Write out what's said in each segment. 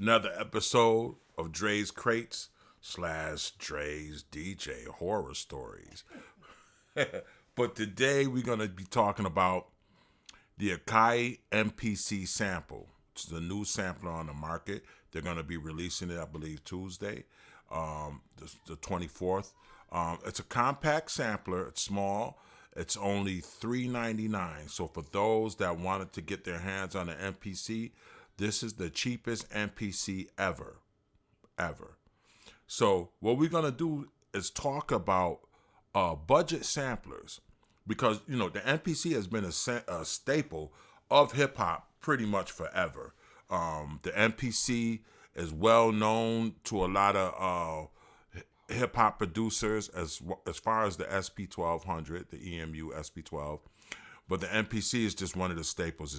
Another episode of Dre's Crates / Dre's DJ Horror Stories. But today we're going to be talking about the Akai MPC Sample. It's the new sampler on the market. They're going to be releasing it, I believe, Tuesday, the 24th. It's a compact sampler. It's small. It's only $3.99. So for those that wanted to get their hands on an MPC, this is the cheapest MPC ever. So what we're going to do is talk about budget samplers, because, you know, the MPC has been a staple of hip hop pretty much forever. The MPC is well known to a lot of hip hop producers as far as the SP1200, the E-mu SP12. But the MPC is just one of the staples.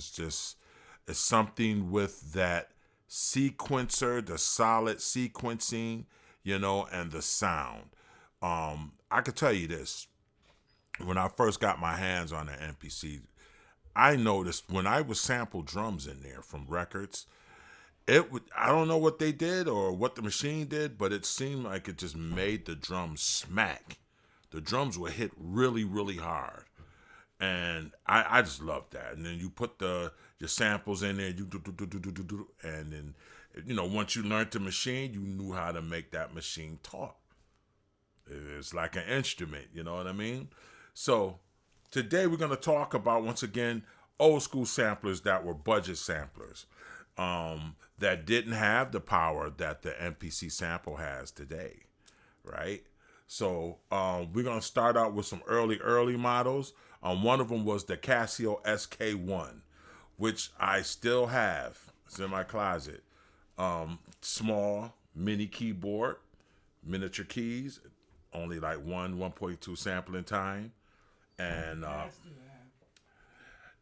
It's something with that sequencer, the solid sequencing, you know, and the sound. I could tell you this. When I first got my hands on an MPC, I noticed when I would sample drums in there from records, I don't know what they did or what the machine did, but it seemed like it just made the drums smack. The drums would hit really, really hard. And I just loved that. And then you put your samples in there, you do, and then, you know, once you learned the machine, you knew how to make that machine talk. It's like an instrument, you know what I mean? So today we're going to talk about, once again, old school samplers that were budget samplers, that didn't have the power that the MPC sample has today, right? So we're going to start out with some early models. One of them was the Casio SK1, which I still have. It's in my closet. Small, mini keyboard, miniature keys, only like 1.2 sampling time. And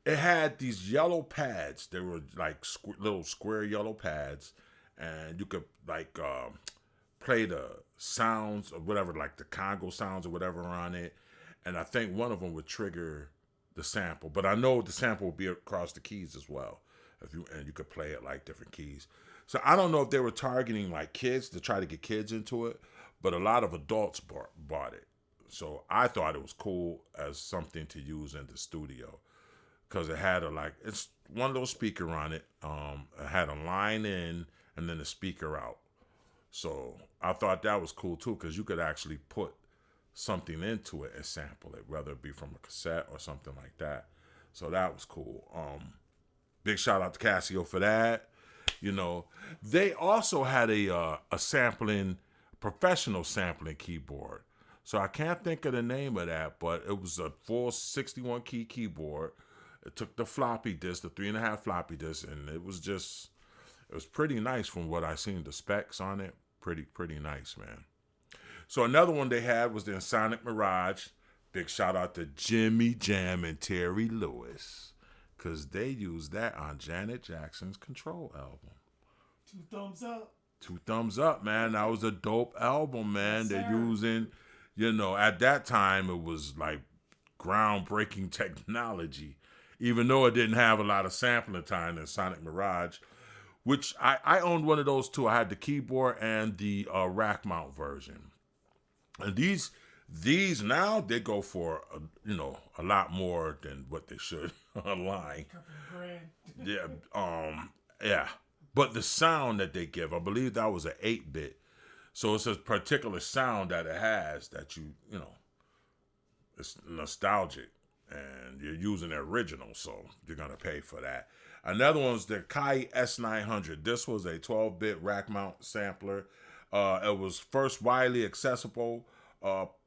it had these yellow pads. They were like little square yellow pads. And you could like play the sounds or whatever, like the Congo sounds or whatever on it. And I think one of them would trigger the sample. But I know the sample would be across the keys as well. And you could play it like different keys. So I don't know if they were targeting like kids to try to get kids into it, but a lot of adults bought it. So I thought it was cool as something to use in the studio, because it had it's one little speaker on it. It had a line in and then a speaker out. So I thought that was cool too, because you could actually put something into it and sample it, whether it be from a cassette or something like that. So that was cool. Big shout out to Casio for that. You know, they also had a professional sampling keyboard. So I can't think of the name of that, but it was a full 61 key keyboard. It took the floppy disk, the 3.5 floppy disk, and it was pretty nice from what I seen. The specs on it, pretty nice, man. So another one they had was the Sonic Mirage. Big shout out to Jimmy Jam and Terry Lewis, because they used that on Janet Jackson's Control album. 2 thumbs up. 2 thumbs up, man. That was a dope album, man. Yes, They're sir. using, you know, at that time it was like groundbreaking technology, even though it didn't have a lot of sampling time in Sonic Mirage, which I owned one of those too. I had the keyboard and the rack mount version. And these now, they go for, a lot more than what they should online. Yeah. But the sound that they give, I believe that was an 8-bit. So it's a particular sound that it has that it's nostalgic. And you're using the original, so you're going to pay for that. Another one was the Akai S900. This was a 12-bit rack mount sampler. It was first widely accessible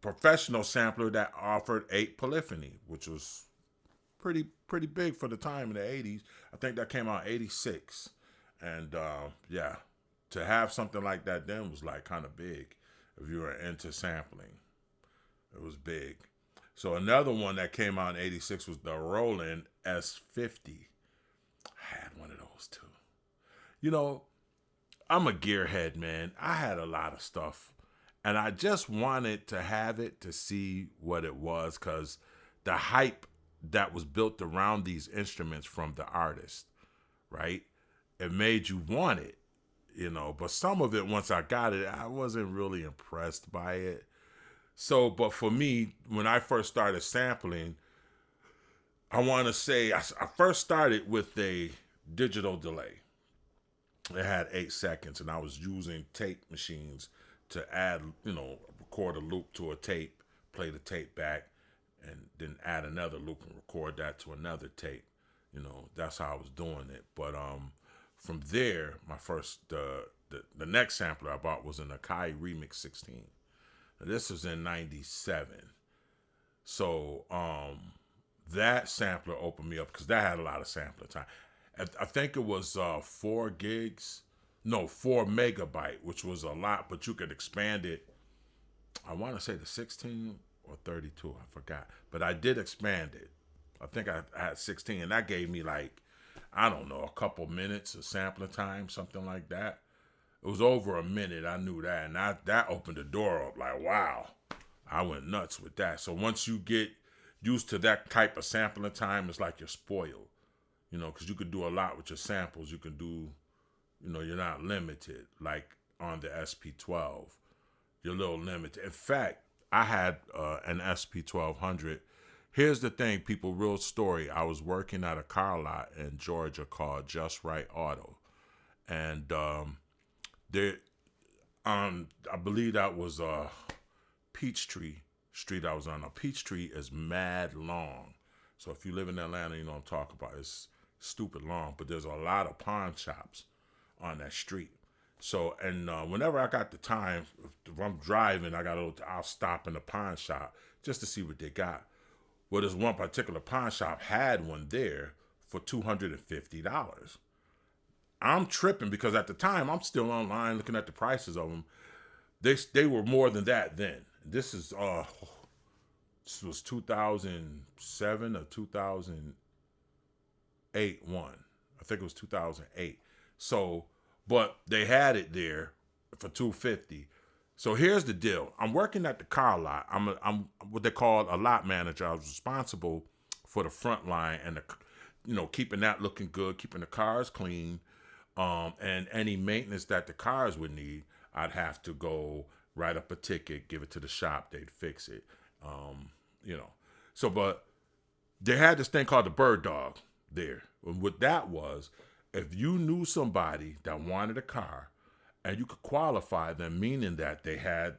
professional sampler that offered 8 polyphony, which was pretty big for the time in the 80s. I think that came out in 86. And to have something like that then was like kind of big if you were into sampling. It was big. So another one that came out in 86 was the Roland S50. I had one of those too. You know, I'm a gearhead, man. I had a lot of stuff. And I just wanted to have it to see what it was, because the hype that was built around these instruments from the artist, right? It made you want it. But some of it, once I got it, I wasn't really impressed by it. So, but for me, when I first started sampling, I want to say I first started with a digital delay. It had 8 seconds, and I was using tape machines to add, record a loop to a tape, play the tape back, and then add another loop and record that to another tape. That's how I was doing it. But from there, my first the next sampler I bought was an Akai Remix 16. Now, this was in '97. So that sampler opened me up because that had a lot of sampler time. I think it was 4 megabyte, which was a lot, but you could expand it. I want to say to 16 or 32, I forgot. But I did expand it. I think I had 16, and that gave me a couple minutes of sampling time, something like that. It was over a minute, I knew that, and that opened the door up like, wow. I went nuts with that. So once you get used to that type of sampling time, it's like you're spoiled, because you could do a lot with your samples. You can do, you're not limited. Like on the SP12, you're a little limited. In fact, I had an SP1200. Here's the thing, people, real story. I was working at a car lot in Georgia called Just Right Auto. And I believe that was Peachtree Street I was on. Now, Peachtree is mad long. So if you live in Atlanta, you know what I'm talking about. It's stupid long, but there's a lot of pawn shops on that street. So, and whenever I got the time, if I'm driving, I'll stop in the pawn shop just to see what they got. Well, this one particular pawn shop had one there for $250. I'm tripping because at the time, I'm still online looking at the prices of them. They were more than that then. This was 2007 or 2008 one. I think it was 2008. So, but they had it there for $250. So here's the deal. I'm working at the car lot. I'm what they call a lot manager. I was responsible for the front line and keeping that looking good, keeping the cars clean, and any maintenance that the cars would need, I'd have to go write up a ticket, give it to the shop, they'd fix it. So, but they had this thing called the bird dog there. And what that was, if you knew somebody that wanted a car and you could qualify them, meaning that they had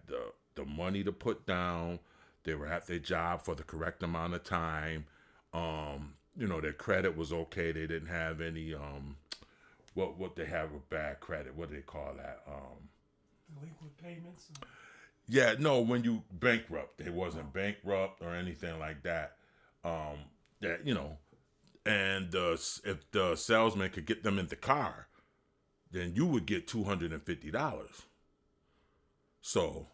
the money to put down, they were at their job for the correct amount of time, their credit was okay, they didn't have any, what they have with bad credit, what do they call that? Delinquent payments? Yeah, no, when you bankrupt, they wasn't bankrupt or anything like that. And if the salesman could get them in the car, then you would get $250. So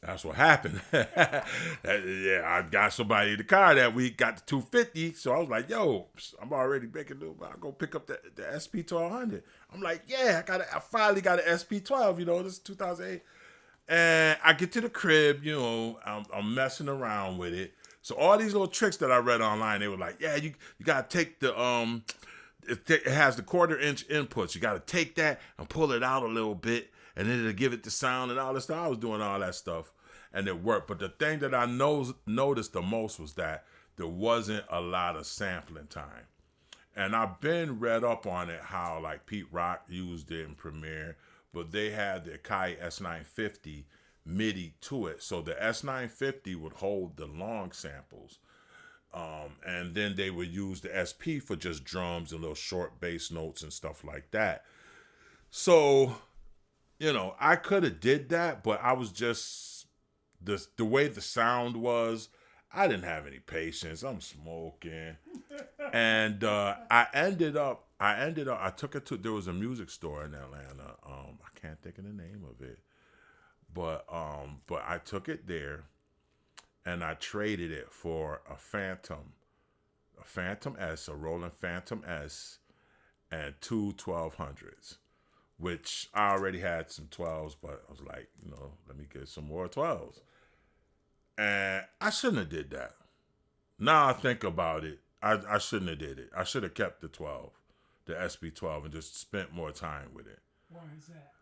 that's what happened. Yeah, I got somebody in the car that week, got the $250. So I was like, yo, I'm already making new. I'll go pick up the SP1200. I'm like, yeah, I finally got an SP12, this is 2008. And I get to the crib, I'm messing around with it. So all these little tricks that I read online, they were like, yeah, you got to take the, it has the 1/4-inch inputs. You got to take that and pull it out a little bit, and then it'll give it the sound and all this stuff. I was doing all that stuff, and it worked. But the thing that I noticed the most was that there wasn't a lot of sampling time. And I've been read up on it, how like Pete Rock used it in Premiere, but they had the Akai S950 MIDI to it. So the S950 would hold the long samples. And then they would use the SP for just drums and little short bass notes and stuff like that. So, I could have did that, but I was just, the way the sound was, I didn't have any patience. I'm smoking. And I took it to, there was a music store in Atlanta. I can't think of the name of it. But I took it there and I traded it for a Phantom S, a Roland Phantom S, and 2 1200s, which I already had some 12s, but I was like, let me get some more 12s. And I shouldn't have did that. Now I think about it, I shouldn't have did it. I should have kept the 12. the SB12 and just spent more time with it. Why is that?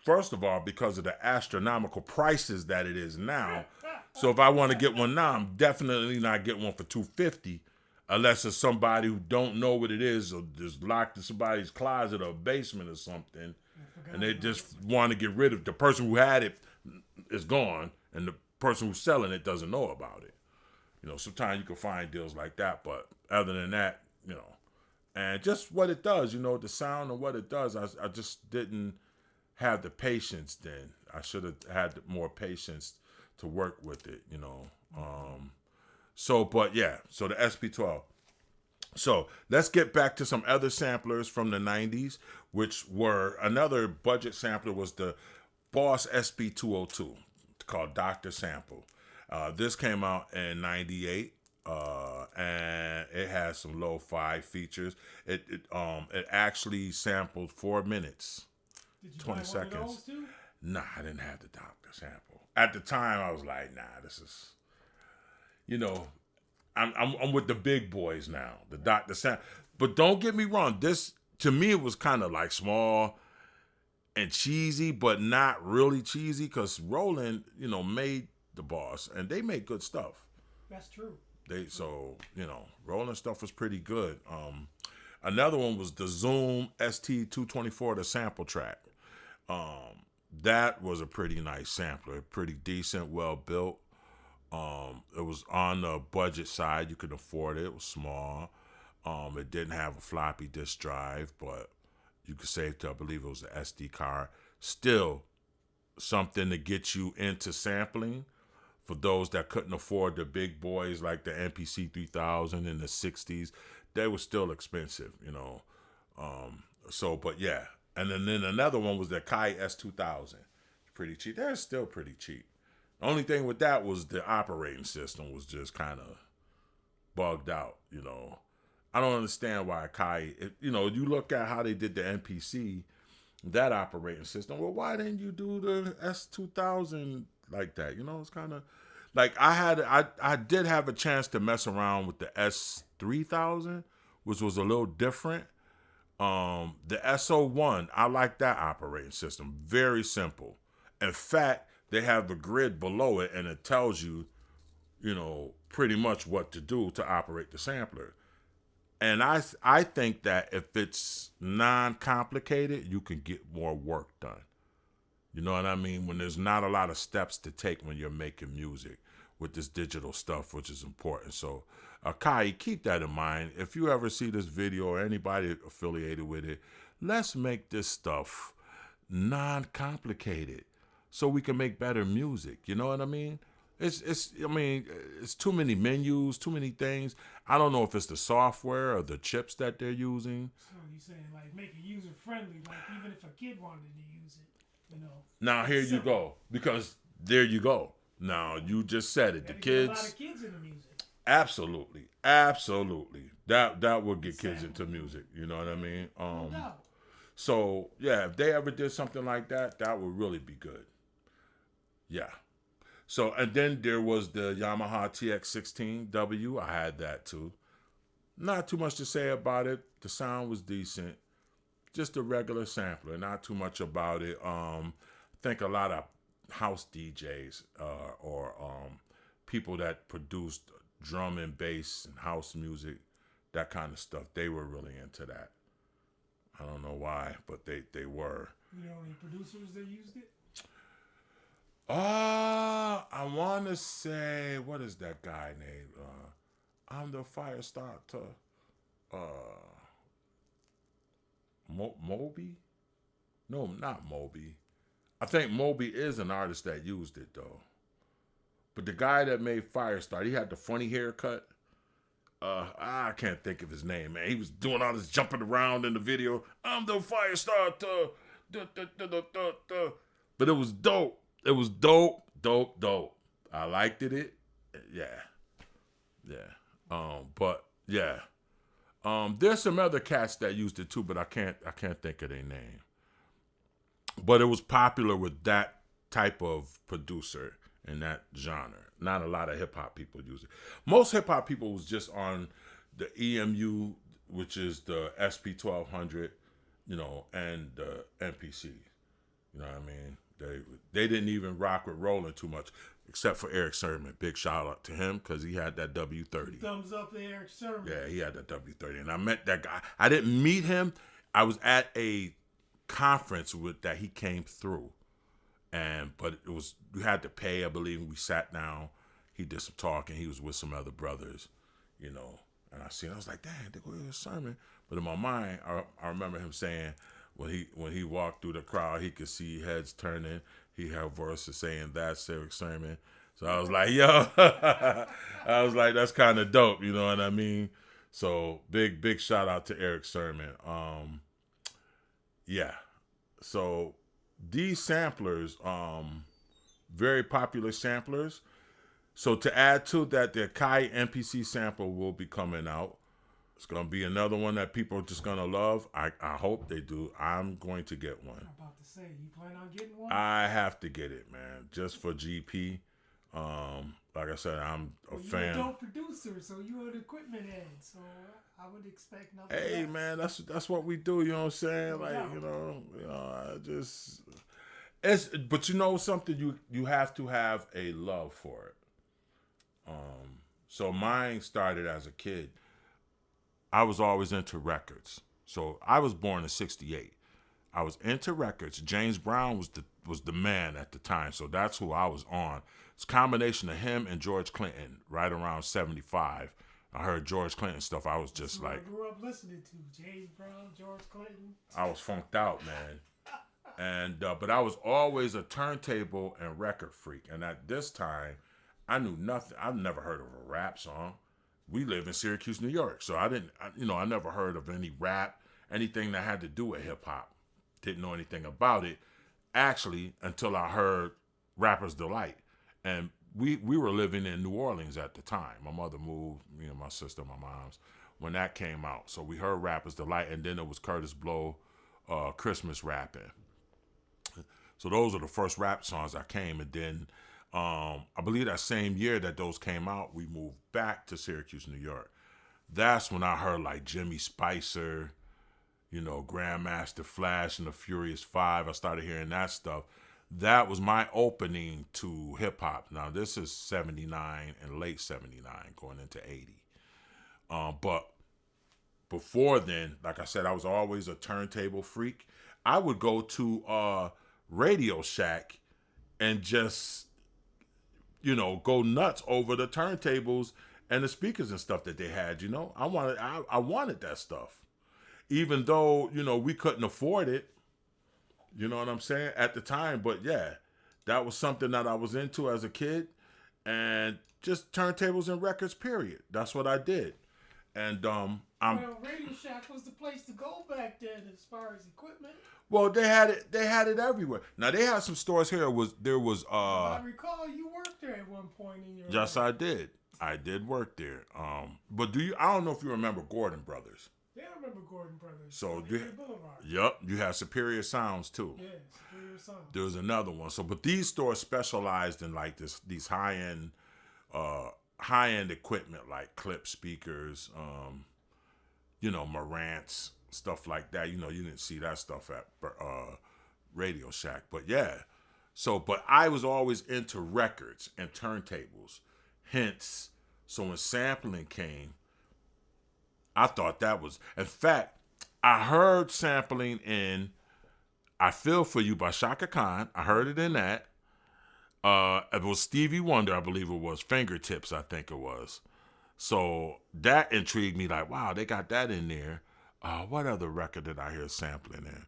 First of all, because of the astronomical prices that it is now. So if I want to get one now, I'm definitely not getting one for $250, unless it's somebody who don't know what it is or just locked in somebody's closet or basement or something, and they just want to get rid of it. The person who had it is gone, and the person who's selling it doesn't know about it. You know, sometimes you can find deals like that, but other than that, you know, and just what it does, you know, the sound and what it does, I just didn't have the patience then. I should have had more patience to work with it, you know. So the SP12. So let's get back to some other samplers from the 90s, which were another budget sampler was the Boss SB202 called Dr. Sample. This came out in 98. And it has some lo-fi features. It actually sampled 4 minutes, Did you 20 buy seconds. One of those too? Nah, I didn't have the Dr. Sample. At the time, I was like, nah, this is, you know, I'm with the big boys now, the Dr. Sample. But don't get me wrong, this, to me, it was kind of like small and cheesy, but not really cheesy, because Roland, you know, made the Boss, and they make good stuff. That's true. Roland stuff was pretty good. Another one was the Zoom ST224, the sample track. That was a pretty nice sampler, pretty decent, well built. It was on the budget side. You could afford it. It was small. It didn't have a floppy disk drive, but you could save to, I believe it was an SD card. Still something to get you into sampling. For those that couldn't afford the big boys like the MPC 3000 in the 60s, they were still expensive, you know. And then another one was the Akai S2000. Pretty cheap. They're still pretty cheap. The only thing with that was the operating system was just kind of bugged out, you know. I don't understand why Akai, you look at how they did the MPC, that operating system. Well, why didn't you do the S2000 like that? You know, it's kind of like I did have a chance to mess around with the S3000, which was a little different. The SO1, I like that operating system. Very simple. In fact, they have the grid below it, and it tells you, you know, pretty much what to do to operate the sampler. And I think that if it's non-complicated, you can get more work done. You know what I mean? When there's not a lot of steps to take when you're making music with this digital stuff, which is important. So, Akai, keep that in mind. If you ever see this video or anybody affiliated with it, let's make this stuff non-complicated so we can make better music. You know what I mean? It's too many menus, too many things. I don't know if it's the software or the chips that they're using. So you're saying like make it user friendly, like even if a kid wanted to use it, you know. Now here you go, because there you go. Now you just said it. The kids. A lot of kids into music. Absolutely. That will get kids into music. You know what I mean? No doubt. So yeah, if they ever did something like that, that would really be good. Yeah. So, and then there was the Yamaha TX16W. I had that too. Not too much to say about it. The sound was decent. Just a regular sampler. Not too much about it. I think a lot of house DJs or people that produced drum and bass and house music, that kind of stuff, they were really into that. I don't know why, but they were. You know any producers that used it? I want to say, what is that guy named? I'm the fire starter. Moby? No, not Moby. I think Moby is an artist that used it though. But the guy that made Firestarter, he had the funny haircut. I can't think of his name, man. He was doing all this jumping around in the video. I'm the Firestarter. But it was dope. It was dope. I liked it. Yeah. But yeah. There's some other cats that used it too, but I can't think of their name. But it was popular with that type of producer in that genre. Not a lot of hip hop people use it. Most hip hop people was just on the E-mu which is the SP 1200, and the MPC. You know what I mean? They didn't even rock with Roland too much, except for Eric Sermon. Big shout out to him because he had that W30. Thumbs up to Eric Sermon. Yeah, he had that W30, and I met that guy. I didn't meet him. I was at a conference that he came through, but it was, we had to pay. I believe we sat down. He did some talking. He was with some other brothers, and I was like, dang, they go to a sermon. But in my mind, I remember him saying, when he walked through the crowd, he could see heads turning. He had verses saying, that's Eric Sermon. So I was like, yo, I was like, that's kind of dope. You know what I mean? So big shout out to Eric Sermon. Yeah. So these samplers, very popular samplers. So to add to that, the Akai MPC Sample will be coming out. It's going to be another one that people are just going to love. I hope they do. I'm going to get one. I'm about to say, you plan on getting one? I have to get it, man, just for GP. Like I said, I'm a fan. You're a dope producer, so you're an equipment head, so I would expect nothing Hey, less. man, that's what we do. You know what I'm saying? Like, I just, but you know something, you have to have a love for it. So mine started as a kid. I was always into records. So I was born in '68. I was into records. James Brown was the man at the time, so that's who I was on. It's a combination of him and George Clinton. Right around '75, I heard George Clinton stuff. I was just like, I grew up listening to James Brown, George Clinton. I was funked out, man. And but I was always a turntable and record freak. And at this time, I knew nothing. I've never heard of a rap song. We live in Syracuse, New York, so I never heard of any rap, anything that had to do with hip hop. Didn't know anything about it, actually, until I heard Rapper's Delight. And we were living in New Orleans at the time. My mother moved, me and my sister, my mom's, when that came out. So we heard Rapper's Delight, and then it was Curtis Blow, Christmas rapping. So those are the first rap songs that came, and then I believe that same year that those came out, we moved back to Syracuse, New York. That's when I heard like Jimmy Spicer, Grandmaster Flash and the Furious Five. I started hearing that stuff. That was my opening to hip hop. Now this is '79 and late '79, going into '80. But before then, like I said, I was always a turntable freak. I would go to Radio Shack and just go nuts over the turntables and the speakers and stuff that they had. I wanted that stuff, even though we couldn't afford it. You know what I'm saying, at the time. But yeah, that was something that I was into as a kid, and just turntables and records. Period. That's what I did. And Radio Shack was the place to go back then as far as equipment. Well, they had it everywhere. Now they had some stores here. There was I recall you worked there at one point in your Yes, life. I did. I did work there. But I don't know if you remember Gordon Brothers. Yeah, I remember Gordon Brothers. So Boulevard. Yep, you had Superior Sounds too. Yeah, Superior Sound. There was another one. So, but these stores specialized in like these high end equipment like clip speakers, Marantz, stuff like that. You didn't see that stuff at Radio Shack. But yeah. So, but I was always into records and turntables. Hence, so when sampling came, I thought that was, in fact, I heard sampling in I Feel For You by Shaka Khan. I heard it in that. It was Stevie Wonder, I believe it was. Fingertips, I think it was. So that intrigued me, like, wow, they got that in there. What other record did I hear sampling in?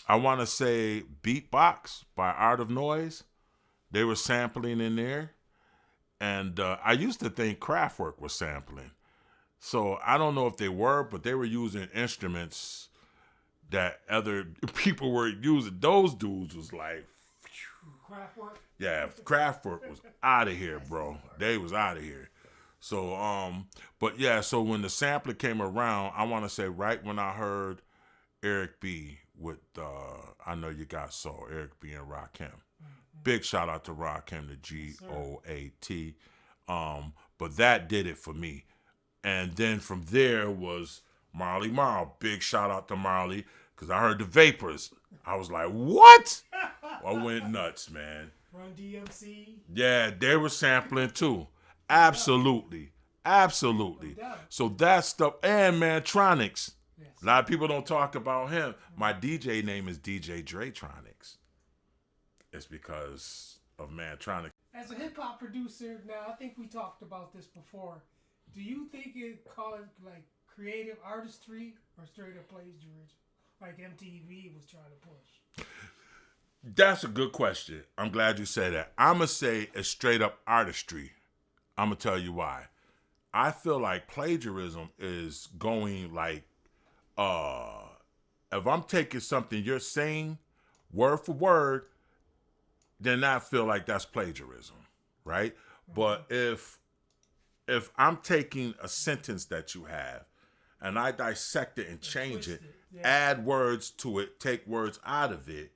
I want to say Beatbox by Art of Noise. They were sampling in there. And I used to think Kraftwerk was sampling. So I don't know if they were, but they were using instruments that other people were using. Those dudes was like, Kraftwerk? Yeah, Kraftwerk was out of here, bro. They was out of here. So, but yeah, so when the sampler came around, I want to say right when I heard Eric B with I Know You Got Soul, Eric B and Rakim. Mm-hmm. Big shout out to Rakim, the GOAT. But that did it for me. And then from there was Marley Marl. Big shout out to Marley, because I heard the Vapors. I was like, what? I went nuts, man. Run DMC. Yeah, they were sampling too. Absolutely. Absolutely. So that stuff, and Mantronics. Yes. A lot of people don't talk about him. My DJ name is DJ Dretronics. It's because of Mantronics. As a hip hop producer, now I think we talked about this before. Do you think it called like creative artistry or straight up plagiarism, like MTV was trying to push? That's a good question. I'm glad you said that. I'm going to say it's straight up artistry. I'm going to tell you why. I feel like plagiarism is going like, if I'm taking something you're saying word for word, then I feel like that's plagiarism, right? But if I'm taking a sentence that you have and I dissect it and change it, add words to it, take words out of it,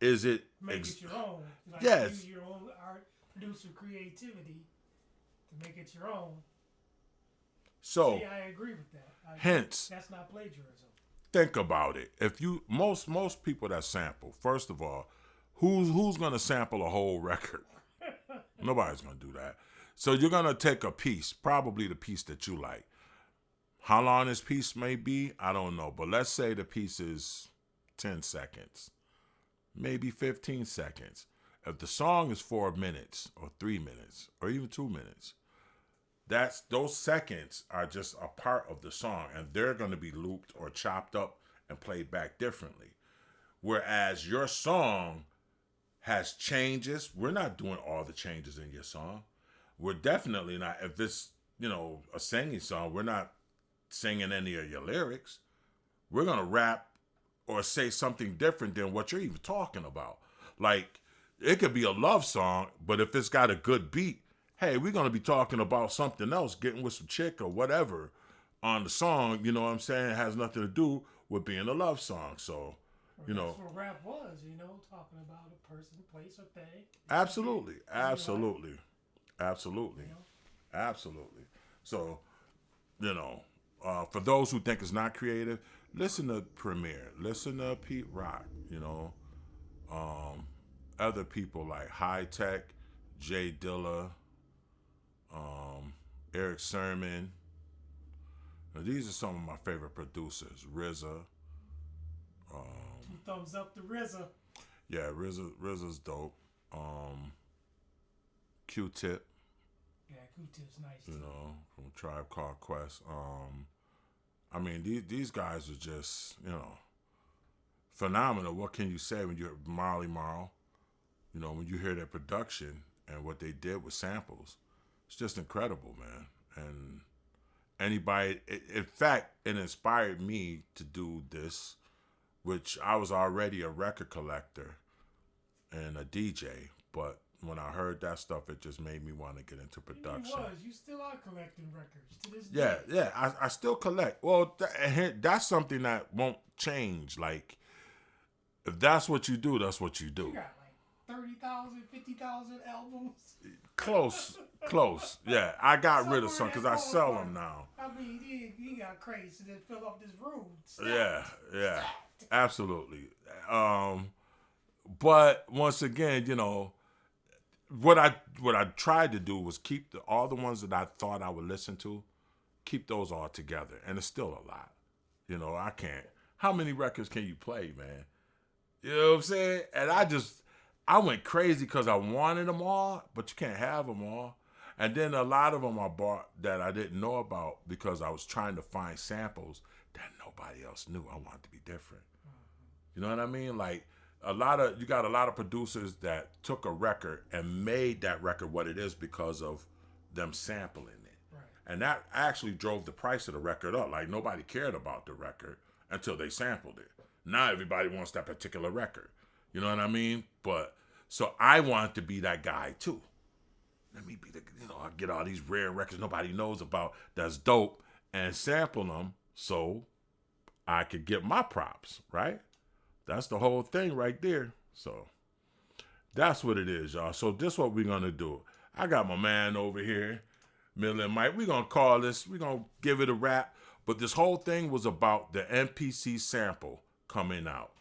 is it... Make it your own. Like yes. Use your own art, producer creativity to make it your own. So, see, I agree with that. Hence, that's not plagiarism. Think about it. If you most people that sample, first of all, who's gonna sample a whole record? Nobody's gonna do that. So you're gonna take a piece, probably the piece that you like. How long this piece may be, I don't know. But let's say the piece is 10 seconds, maybe 15 seconds. If the song is 4 minutes or 3 minutes or even 2 minutes, those seconds are just a part of the song, and they're going to be looped or chopped up and played back differently. Whereas your song has changes. We're not doing all the changes in your song. We're definitely not. If it's, a singing song, we're not singing any of your lyrics. We're going to rap or say something different than what you're even talking about. Like, it could be a love song, but if it's got a good beat, hey, we're going to be talking about something else, getting with some chick or whatever on the song, you know what I'm saying? It has nothing to do with being a love song. So, That's what rap was, talking about a person, place, or thing. Absolutely. Absolutely. Absolutely. Absolutely. So, for those who think it's not creative, listen to Premier, listen to Pete Rock, other people like High Tech, Jay Dilla, Eric Sermon. Now, these are some of my favorite producers. RZA. 2 thumbs up to RZA. Yeah, RZA's dope. Q-Tip. Yeah, Q-Tip's nice too. From Tribe Called Quest. These guys are just, phenomenal. What can you say when you're Marley Marl? When you hear their production and what they did with samples, it's just incredible, man. And anybody, in fact, it inspired me to do this, which I was already a record collector and a DJ, but when I heard that stuff, it just made me want to get into production. You still are collecting records to this day. Yeah, I still collect. Well, that's something that won't change. Like, if that's what you do, that's what you do. You got like 30,000, 50,000 albums. Close. Yeah, I got rid of some because I sell them now. You got crazy to fill up this room. Yeah, absolutely. But once again, what I tried to do was keep all the ones that I thought I would listen to, keep those all together, and it's still a lot. I can't. How many records can you play, man? You know what I'm saying? And I went crazy because I wanted them all, but you can't have them all. And then a lot of them I bought that I didn't know about because I was trying to find samples that nobody else knew. I wanted to be different. You know what I mean? Like, you got a lot of producers that took a record and made that record what it is because of them sampling it. Right. And that actually drove the price of the record up. Like, nobody cared about the record until they sampled it. Now everybody wants that particular record. You know what I mean? But, so I wanted to be that guy too. Let me be I get all these rare records nobody knows about that's dope and sample them so I could get my props, right? That's the whole thing right there. So that's what it is, y'all. So this is what we're going to do. I got my man over here. Miller and Mike. We're going to call this, we're going to give it a wrap. But this whole thing was about the MPC sample coming out.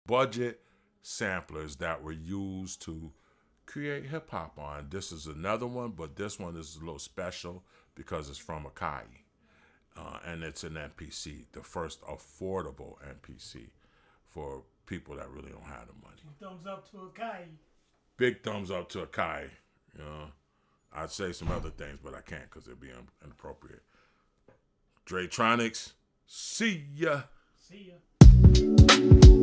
Budget samplers that were used to create hip hop on. This is another one, but this one is a little special because it's from Akai. And it's an MPC, the first affordable MPC for people that really don't have the money. Thumbs up to Akai. Big thumbs up to Akai. You know, I'd say some other things, but I can't because it'd be inappropriate. Dretronics, see ya. See ya.